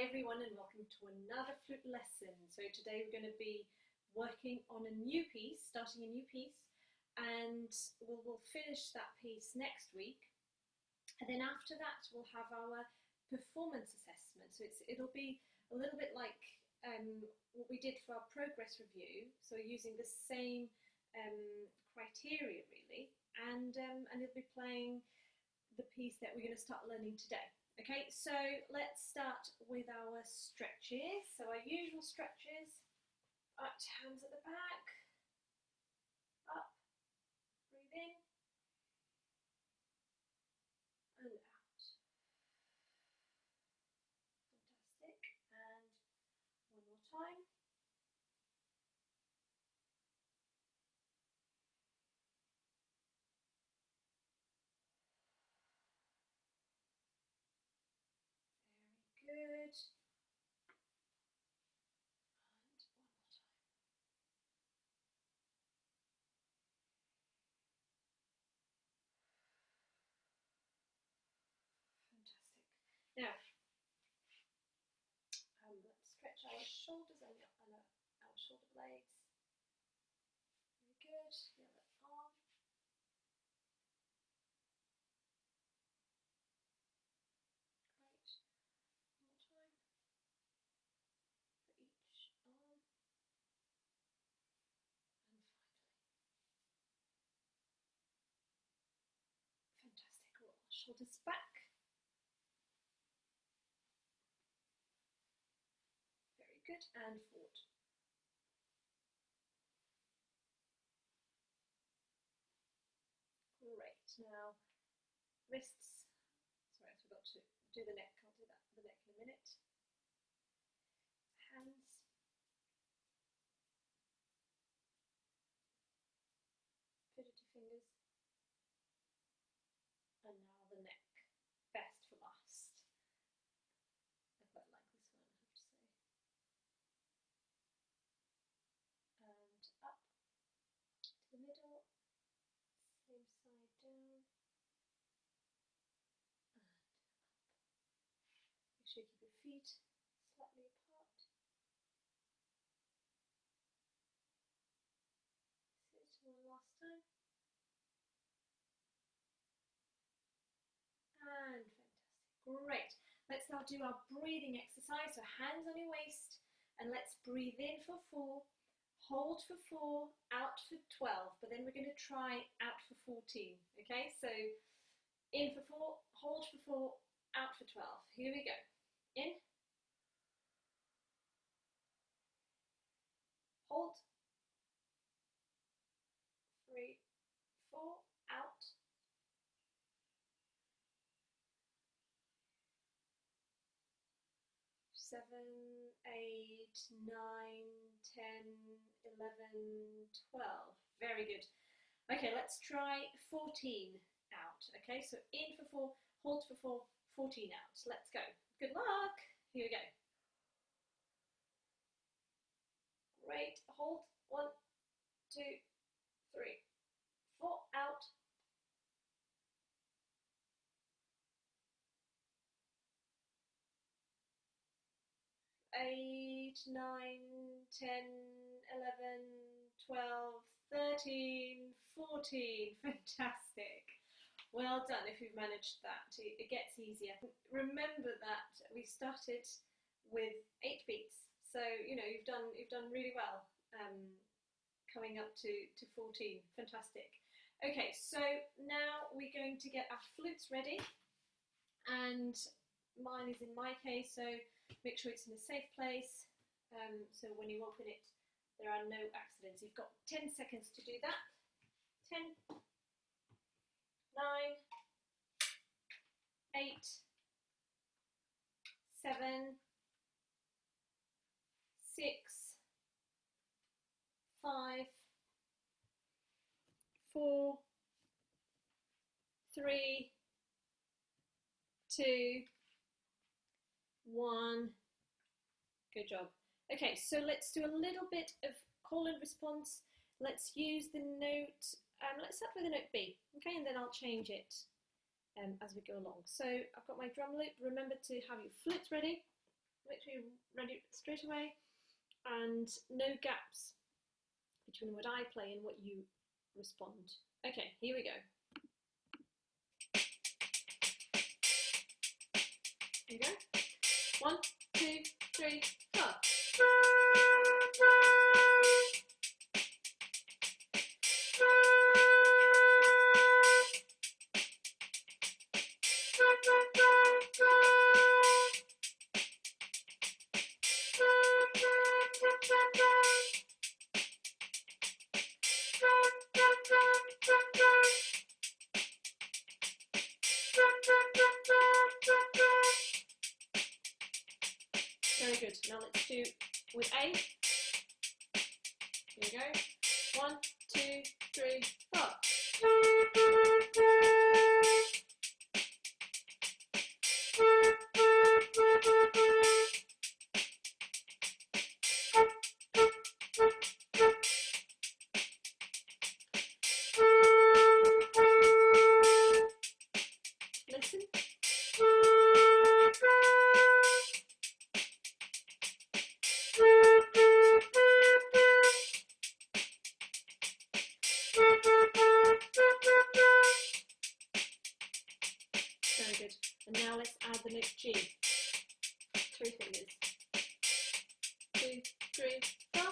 Hi everyone and welcome to another flute lesson. So today we're going to be working on a new piece, starting a new piece, and we'll finish that piece next week. And then after that we'll have our performance assessment. So it'll be a little bit like what we did for our progress review. So using the same criteria really, and you'll be playing the piece that we're going to start learning today. Okay, so let's start with our stretches. So our usual stretches, up, hands at the back, up, breathe in, and out. Fantastic, and one more time. Very good. And one more time. Fantastic. Now, let's stretch our shoulders and our shoulder blades. Very good. The other arm. Great. One more time. For each arm. And finally. Fantastic. Roll our shoulders back. Very good. And forward. Great. Now, wrists. Sorry, I forgot to do the neck. I'll do the neck in a minute. Hands. Fidgety fingers. And now the neck. Best for last. I quite like this one, I have to say. And up to the middle. Same side down. And up. Make sure you keep your feet slightly apart. Sit one last time. And fantastic. Great. Let's now do our breathing exercise. So hands on your waist, and let's breathe in for 4, hold for 4, out for 12. But then we're going to try out for 14. Okay, so in for 4, hold for 4, out for 12. Here we go. In. Hold. 3, 4, out. 7, 8, 9, 10, 11, 12. Very good. Okay, let's try 14 out. Okay, so in for 4, hold for 4, 14 out. Let's go. Good luck. Here we go. Great. Hold. 1, 2, 3, 4 out. 8, 9, 10, 11, 12, 13, 14. Fantastic. Well done if you've managed that. It gets easier. Remember that we started with 8 beats. So, you know, you've done really well coming up to 14. Fantastic. Okay, so now we're going to get our flutes ready. And mine is in my case, so make sure it's in a safe place, so when you open it there are no accidents. You've got 10 seconds to do that. 10, 9, 8, 7, 6, 5, 4, 3, 2, 1. Good job. Okay, so let's do a little bit of call and response. Let's use the note, let's start with the note B, okay, and then I'll change it as we go along. So I've got my drum loop. Remember to have your flutes ready. Make literally ready straight away, and no gaps between what I play and what you respond. Okay, here we go. Here we go. 1, 2, 3, 4. Very good. Now let's do with A. Here we go. 1, 2, 3, 4. Listen. Very good. And now let's add the note G. 3 fingers. 2, 3, 4.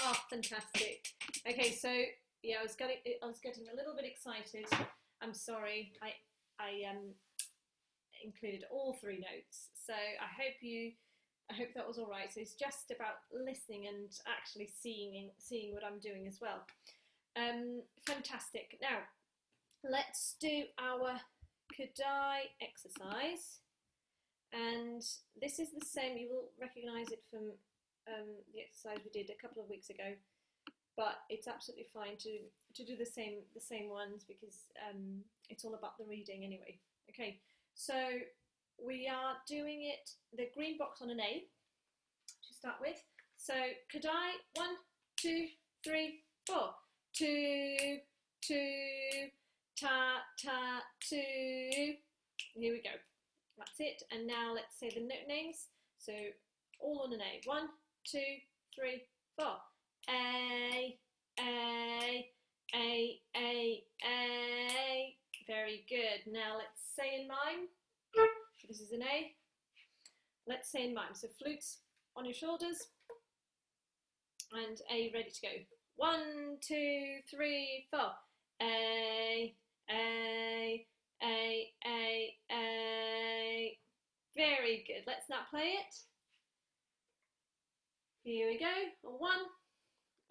Oh, fantastic. Okay, so yeah, I was getting a little bit excited. I'm sorry. I included all 3 notes. So I hope that was all right. So it's just about listening and actually seeing what I'm doing as well. Fantastic. Now let's do our Kodai exercise, and this is the same. You will recognise it from the exercise we did a couple of weeks ago, but it's absolutely fine to do the same ones because it's all about the reading anyway. Okay, so we are doing it the green box on an A to start with. So Kodai, 1, 2, 3, 4. 2, 2, ta, ta, 2. Here we go. That's it. And now let's say the note names. So all on an A. 1, 2, 3, 4. A, A, A, A, A. Very good. Now let's say in mime. This is an A. Let's say in mime. So flutes on your shoulders and A ready to go. 1, 2, 3, 4. A, A, A, A, A. Very good. Let's now play it. Here we go. A 1,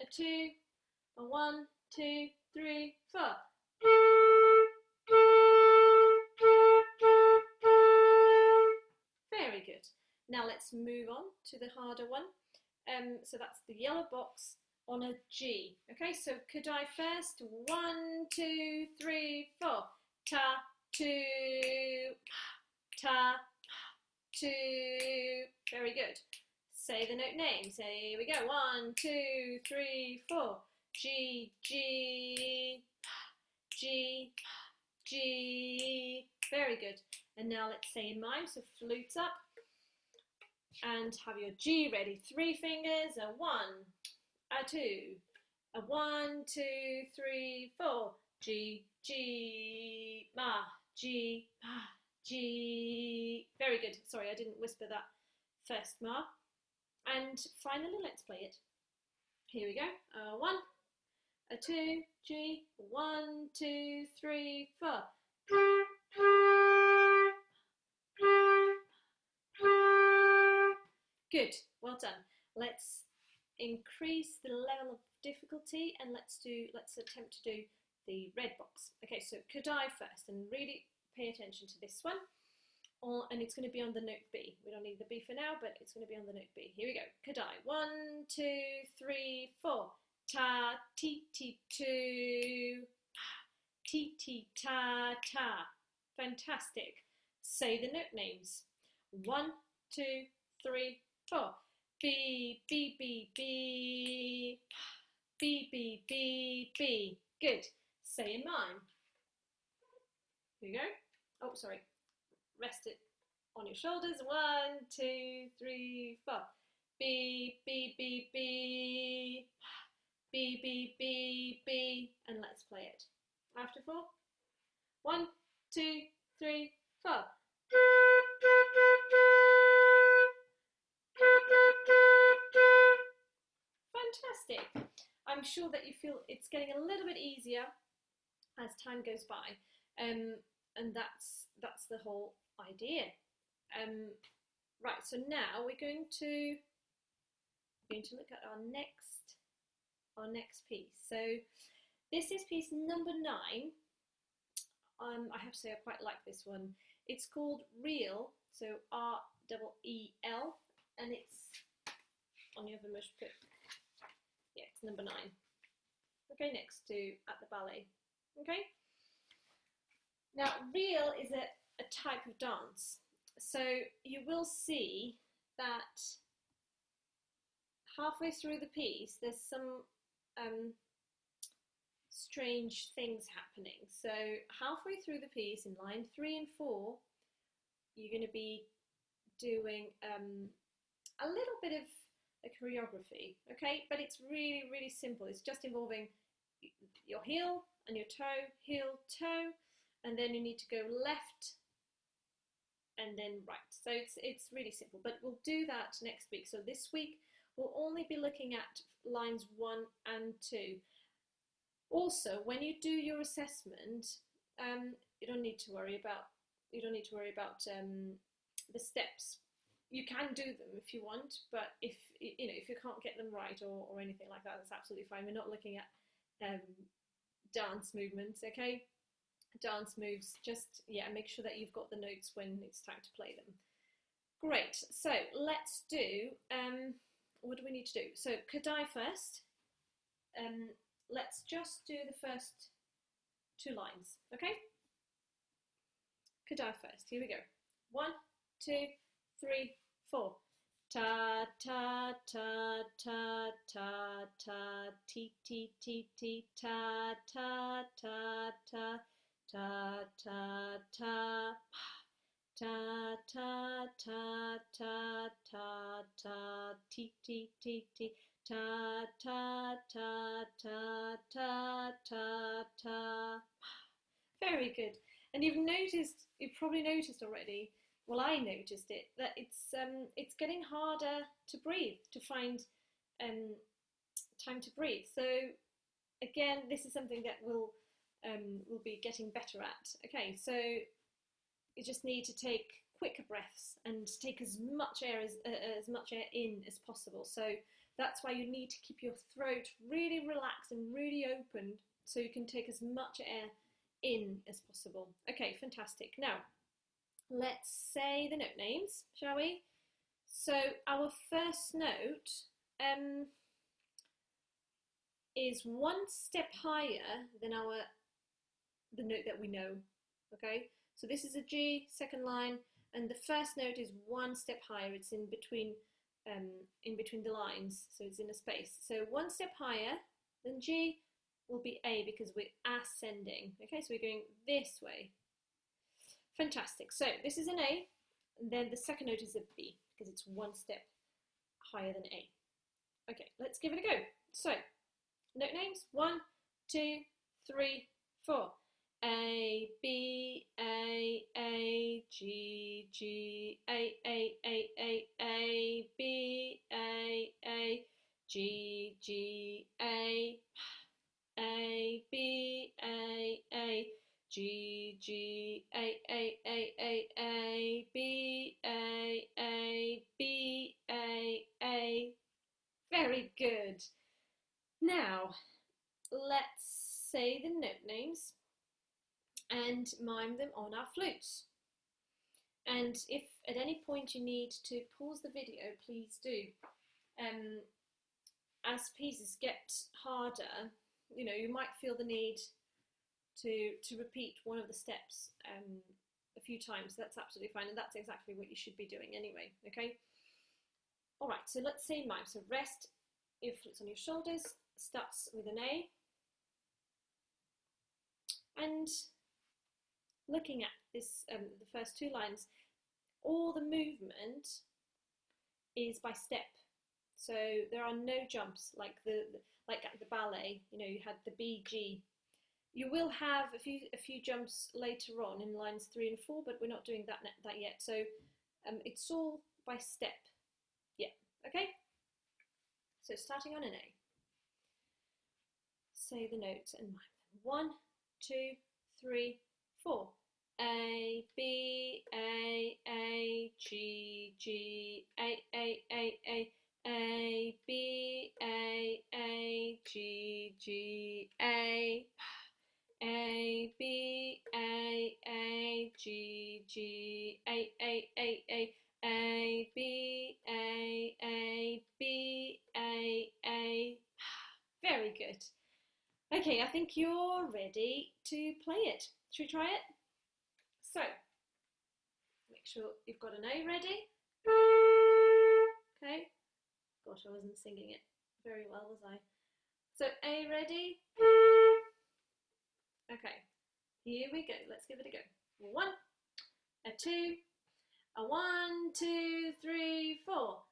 a 2, a 1, 2, 3, 4. Very good. Now let's move on to the harder one. So that's the yellow box on a G. Okay, so Kodai first. 1, 2, 3, 4. Ta, 2, ta, 2. Very good. Say the note names. Here we go. 1, 2, 3, 4. G, G, G, G. Very good. And now let's say in mime. So flutes up. And have your G ready. 3 fingers. A 1, a 2, a 1, 2, 3, 4. G, G, ma, G, ma, G. Very good. Sorry, I didn't whisper that first ma. And finally, let's play it. Here we go. A 1, a 2, G, 1, 2, 3, 4. Good, well done. Let's increase the level of difficulty and let's attempt to do the red box. Okay, so could I first, and really pay attention to this one. And it's going to be on the note B. We don't need the B for now, but it's going to be on the note B. Here we go. Could I? 1, 2, 3, 4. Ta, ti, ti, tu. Ti, ti, ta, ta. Fantastic. Say the note names. 1, 2, 3, 4. B, B, B, B. B, B, B, B. Good. Say in mime. Here we go. Oh, sorry. Rest it on your shoulders. 1, 2, 3, 4. B, B, B, B. B, B, B, B. And let's play it. After 4. 1, 2, 3, 4. Fantastic. I'm sure that you feel it's getting a little bit easier as time goes by. And that's the whole idea. Right, so now we're going to look at our next piece. So this is piece number 9. I have to say I quite like this one. It's called Reel, so R-E-E-L, and it's on your Vamoosh book. Yeah, it's number 9. Okay, next to At the Ballet. Okay. Now, reel is a type of dance. So you will see that halfway through the piece, there's some strange things happening. So halfway through the piece, in line 3 and 4, you're going to be doing a little bit of a choreography, okay? But it's really, really simple. It's just involving your heel and your toe, heel, toe, and then you need to go left and then right. So it's really simple, but we'll do that next week. So this week we'll only be looking at lines 1 and 2. Also, when you do your assessment, you don't need to worry about the steps. You can do them if you want, but if you can't get them right or anything like that, that's absolutely fine. We're not looking at dance movements, okay? Dance moves, just, make sure that you've got the notes when it's time to play them. Great, so let's do, what do we need to do? So Kadai first. Let's just do the first 2 lines, okay? Kadai first, here we go. 1, 2, 3, 4. Ta ta ta ta ta ta ti ti ti ti ta ta ta ta ta ta ta ta ta ta ta ta ta ti ti ti ti ta ta ta ta ta ta ta. Very good. And you've probably noticed already, well, I noticed it, that it's getting harder to breathe, to find time to breathe. So again, this is something that we'll be getting better at. Okay, so you just need to take quicker breaths and take as much air in as possible. So that's why you need to keep your throat really relaxed and really open, so you can take as much air in as possible. Okay, fantastic. Now, let's say the note names, shall we? So our first note is 1 step higher than the note that we know. Okay, so this is a G, second line, and the first note is 1 step higher. It's in between the lines, so it's in a space. So 1 step higher than G will be A, because we're ascending. Okay, so we're going this way. Fantastic. So this is an A, and then the second note is a B, because it's 1 step higher than A. Okay, let's give it a go. So, note names, 1, 2, 3, 4. A, B, A, G, G, A, B, A, G, G, A, B, A, G, G, A, B, B, Very good. Now, let's say the note names and mime them on our flutes. And if at any point you need to pause the video, please do. As pieces get harder, you might feel the need to repeat one of the steps a few times. That's absolutely fine, and that's exactly what you should be doing anyway, okay? All right, so let's say mime. So rest your flutes on your shoulders, starts with an A. And looking at this, the first two lines, all the movement is by step. So there are no jumps like at the ballet. You had the B, G. You will have a few jumps later on in lines 3 and 4, but we're not doing that yet. So it's all by step. Yeah, okay? So starting on an A. Say the notes and mime them. 1, 2, 3, 4. A, B, A, G, G, A, B, A, G, G, A, B, A, G, G, A, B, B, A. Very good. Okay, I think you're ready to play it. Should we try it? So, make sure you've got an A ready. Okay. Gosh, I wasn't singing it very well, was I? So, A ready. Okay, here we go. Let's give it a go. 1, a 2, a 1, 2, 3, 4.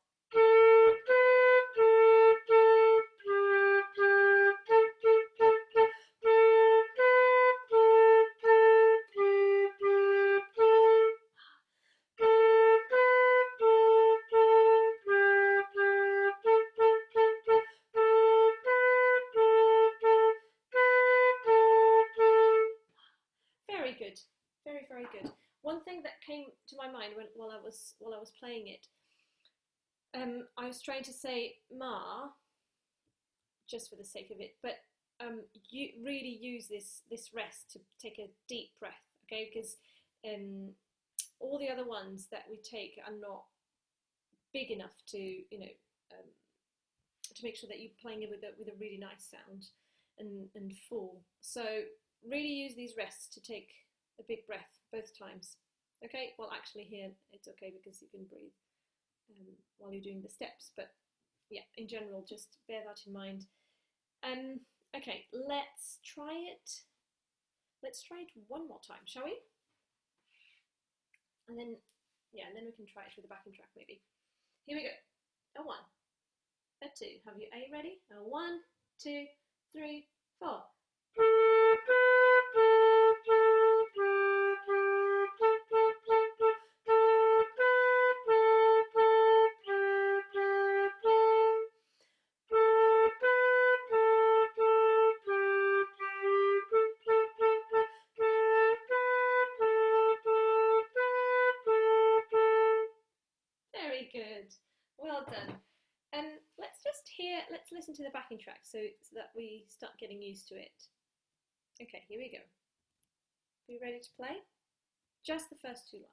Very good, very, very good. One thing that came to my mind while I was playing it, I was trying to say ma, just for the sake of it, but you really use this rest to take a deep breath, okay? Because all the other ones that we take are not big enough to to make sure that you're playing it with a really nice sound and full. So really use these rests to take a big breath both times. Okay, well actually here it's okay because you can breathe while you're doing the steps, but yeah, in general just bear that in mind. Okay, let's try it one more time, shall we? And then we can try it with the backing track maybe. Here we go. A 1, a 2. Have you A ready? A 1, 2, 3, 4. Very good. Well done. Let's listen to the backing track so that we start getting used to it. Okay, here we go. Are you ready to play? Just the first 2 lines.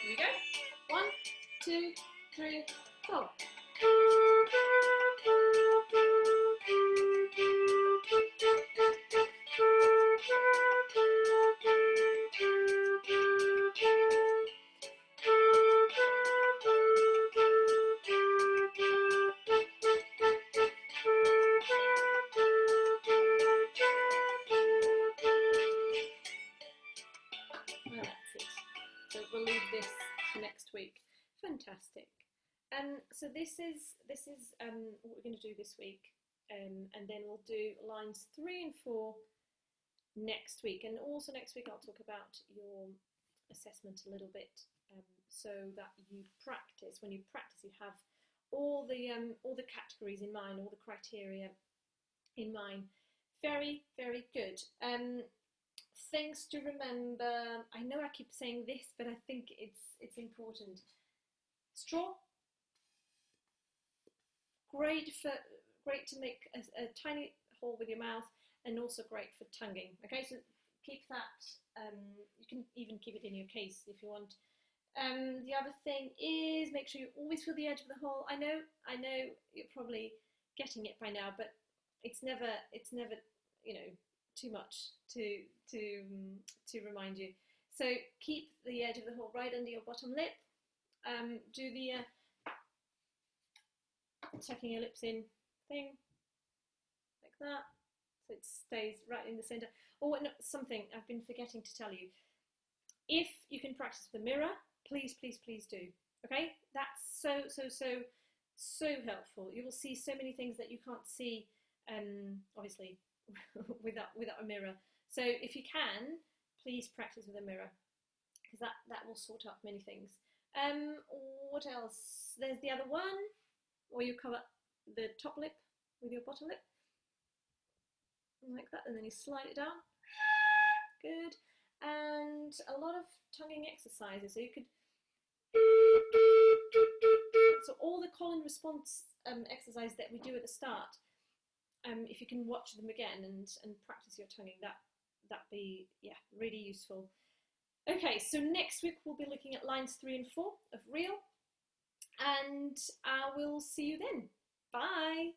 Here we go. 1, 2, 3, 4. Well, that's it. So we'll leave this for next week. Fantastic. So this is what we're going to do this week, and then we'll do lines 3 and 4 next week. And also next week I'll talk about your assessment a little bit, so that you practice. When you practice, you have all the categories in mind, all the criteria in mind. Very, very good. things to remember. I know I keep saying this, but I think it's important. Straw, great to make a tiny hole with your mouth, and also great for tonguing. Okay, so keep that. You can even keep it in your case if you want. The other thing is make sure you always feel the edge of the hole. I know you're probably getting it by now, but it's never too much to remind you. So keep the edge of the hole right under your bottom lip. Do the tucking your lips in thing like that, so it stays right in the center. Oh, no, something I've been forgetting to tell you. If you can practice with a mirror, please do. Okay, that's so helpful. You will see so many things that you can't see, obviously, without a mirror. So if you can, please practice with a mirror, because that will sort out many things. What else? There's the other one, where you cover the top lip with your bottom lip, like that, and then you slide it down. Good. And a lot of tonguing exercises. So you could, so all the call and response exercises that we do at the start, if you can watch them again and practice your tonguing, that'd be, yeah, really useful. Okay, so next week we'll be looking at lines 3 and 4 of real, and I will see you then. Bye.